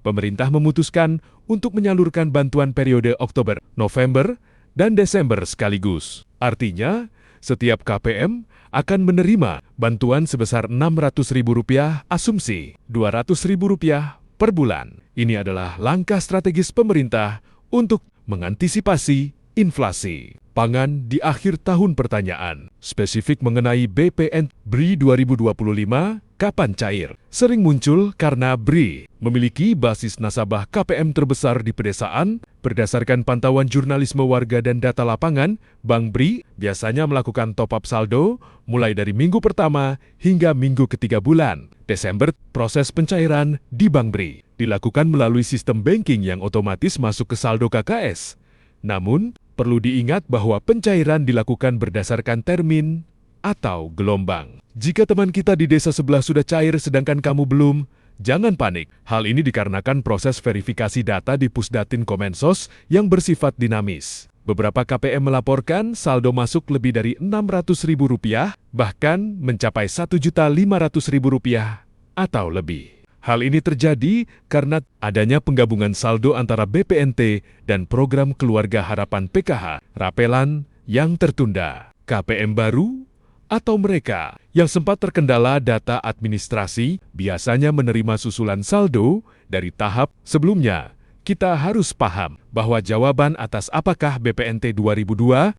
pemerintah memutuskan untuk menyalurkan bantuan periode Oktober, November, dan Desember sekaligus. Artinya, setiap KPM akan menerima bantuan sebesar Rp600.000 asumsi Rp200.000 per bulan. Ini adalah langkah strategis pemerintah untuk mengantisipasi inflasi pangan di akhir tahun. Pertanyaan spesifik mengenai BPN BRI 2025 kapan cair sering muncul karena BRI memiliki basis nasabah KPM terbesar di pedesaan. Berdasarkan pantauan jurnalisme warga dan data lapangan, Bank BRI biasanya melakukan top-up saldo mulai dari minggu pertama hingga minggu ketiga bulan Desember. Proses pencairan di Bank BRI dilakukan melalui sistem banking yang otomatis masuk ke saldo KKS. Namun, perlu diingat bahwa pencairan dilakukan berdasarkan termin atau gelombang. Jika teman kita di desa sebelah sudah cair sedangkan kamu belum, jangan panik. Hal ini dikarenakan proses verifikasi data di Pusdatin Komensos yang bersifat dinamis. Beberapa KPM melaporkan saldo masuk lebih dari Rp600.000, bahkan mencapai Rp1.500.000 atau lebih. Hal ini terjadi karena adanya penggabungan saldo antara BPNT dan program Keluarga Harapan PKH, rapelan yang tertunda. KPM baru atau mereka yang sempat terkendala data administrasi biasanya menerima susulan saldo dari tahap sebelumnya. Kita harus paham bahwa jawaban atas apakah BPNT 2025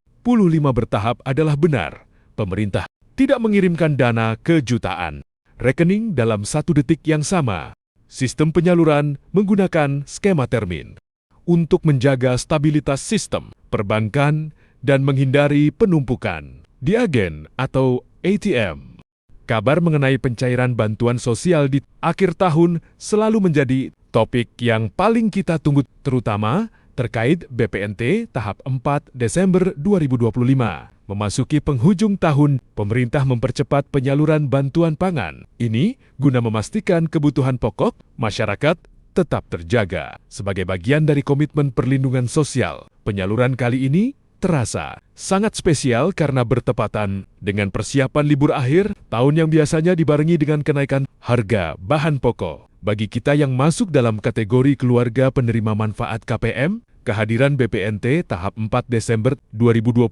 bertahap adalah benar. Pemerintah tidak mengirimkan dana ke jutaan rekening dalam 1 detik yang sama. Sistem penyaluran menggunakan skema termin untuk menjaga stabilitas sistem perbankan dan menghindari penumpukan di agen atau ATM. Kabar mengenai pencairan bantuan sosial di akhir tahun selalu menjadi topik yang paling kita tunggu, terutama terkait BPNT tahap 4 Desember 2025. Memasuki penghujung tahun, pemerintah mempercepat penyaluran bantuan pangan. Ini guna memastikan kebutuhan pokok masyarakat tetap terjaga. Sebagai bagian dari komitmen perlindungan sosial, penyaluran kali ini terasa sangat spesial karena bertepatan dengan persiapan libur akhir tahun yang biasanya dibarengi dengan kenaikan harga bahan pokok. Bagi kita yang masuk dalam kategori keluarga penerima manfaat KPM, kehadiran BPNT tahap 4 Desember 2025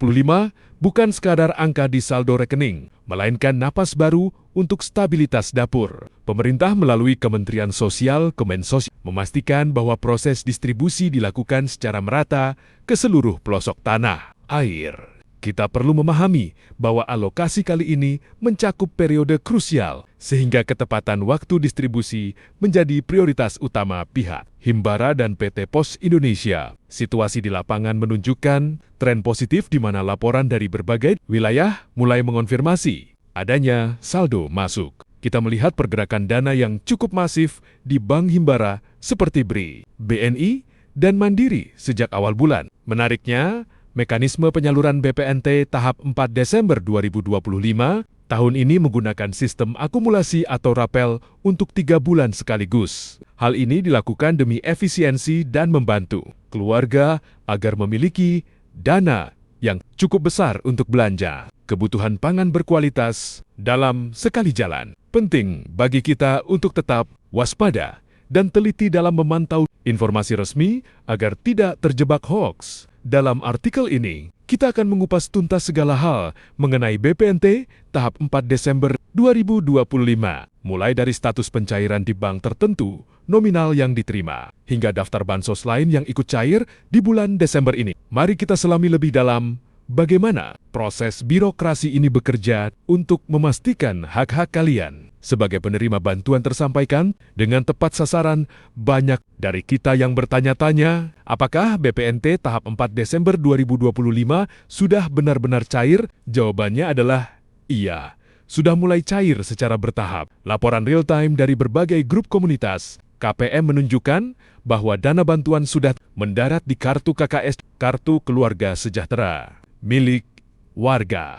bukan sekadar angka di saldo rekening, melainkan napas baru untuk stabilitas dapur. Pemerintah melalui Kementerian Sosial Kemensos memastikan bahwa proses distribusi dilakukan secara merata ke seluruh pelosok tanah air. Kita perlu memahami bahwa alokasi kali ini mencakup periode krusial, sehingga ketepatan waktu distribusi menjadi prioritas utama pihak Himbara dan PT Pos Indonesia. Situasi di lapangan menunjukkan tren positif di mana laporan dari berbagai wilayah mulai mengonfirmasi adanya saldo masuk. Kita melihat pergerakan dana yang cukup masif di Bank Himbara seperti BRI, BNI, dan Mandiri sejak awal bulan. Menariknya, mekanisme penyaluran BPNT tahap 4 Desember 2025 tahun ini menggunakan sistem akumulasi atau rapel untuk 3 bulan sekaligus. Hal ini dilakukan demi efisiensi dan membantu keluarga agar memiliki dana yang cukup besar untuk belanja kebutuhan pangan berkualitas dalam sekali jalan. Penting bagi kita untuk tetap waspada dan teliti dalam memantau informasi resmi agar tidak terjebak hoaks. Dalam artikel ini, kita akan mengupas tuntas segala hal mengenai BPNT tahap 4 Desember 2025, mulai dari status pencairan di bank tertentu, nominal yang diterima, hingga daftar bansos lain yang ikut cair di bulan Desember ini. Mari kita selami lebih dalam bagaimana proses birokrasi ini bekerja untuk memastikan hak-hak kalian sebagai penerima bantuan tersampaikan dengan tepat sasaran. Banyak dari kita yang bertanya-tanya, apakah BPNT tahap 4 Desember 2025 sudah benar-benar cair? Jawabannya adalah iya, sudah mulai cair secara bertahap. Laporan real-time dari berbagai grup komunitas KPM menunjukkan bahwa dana bantuan sudah mendarat di kartu KKS, Kartu Keluarga Sejahtera, milik warga.